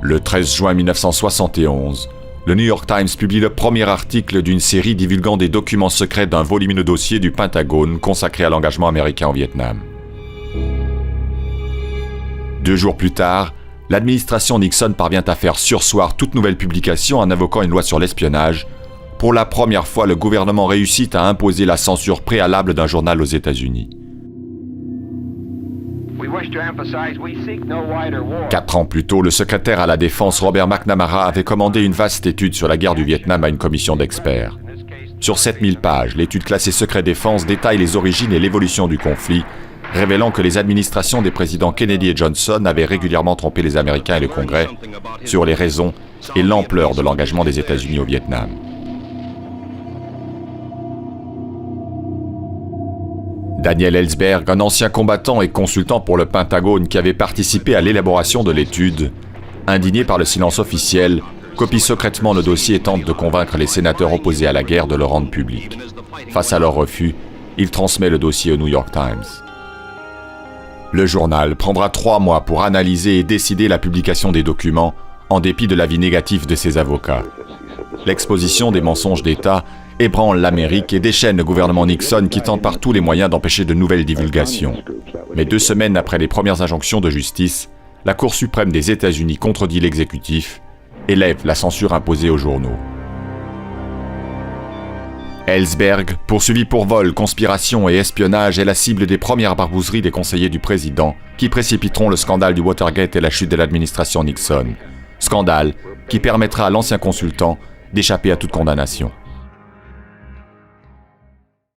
Le 13 juin 1971, le New York Times publie le premier article d'une série divulguant des documents secrets d'un volumineux dossier du Pentagone consacré à l'engagement américain au Vietnam. 2 jours plus tard, l'administration Nixon parvient à faire surseoir toute nouvelle publication en invoquant une loi sur l'espionnage. Pour la première fois, le gouvernement réussit à imposer la censure préalable d'un journal aux États-Unis. 4 ans plus tôt, le secrétaire à la Défense Robert McNamara avait commandé une vaste étude sur la guerre du Vietnam à une commission d'experts. Sur 7000 pages, l'étude classée secret défense détaille les origines et l'évolution du conflit, révélant que les administrations des présidents Kennedy et Johnson avaient régulièrement trompé les Américains et le Congrès sur les raisons et l'ampleur de l'engagement des États-Unis au Vietnam. Daniel Ellsberg, un ancien combattant et consultant pour le Pentagone qui avait participé à l'élaboration de l'étude, indigné par le silence officiel, copie secrètement le dossier et tente de convaincre les sénateurs opposés à la guerre de le rendre public. Face à leur refus, il transmet le dossier au New York Times. Le journal prendra 3 mois pour analyser et décider la publication des documents, en dépit de l'avis négatif de ses avocats. L'exposition des mensonges d'État ébranle l'Amérique et déchaîne le gouvernement Nixon qui tente par tous les moyens d'empêcher de nouvelles divulgations. Mais 2 semaines après les premières injonctions de justice, la Cour suprême des États-Unis contredit l'exécutif et lève la censure imposée aux journaux. Ellsberg, poursuivi pour vol, conspiration et espionnage, est la cible des premières barbouzeries des conseillers du président qui précipiteront le scandale du Watergate et la chute de l'administration Nixon. Scandale qui permettra à l'ancien consultant d'échapper à toute condamnation.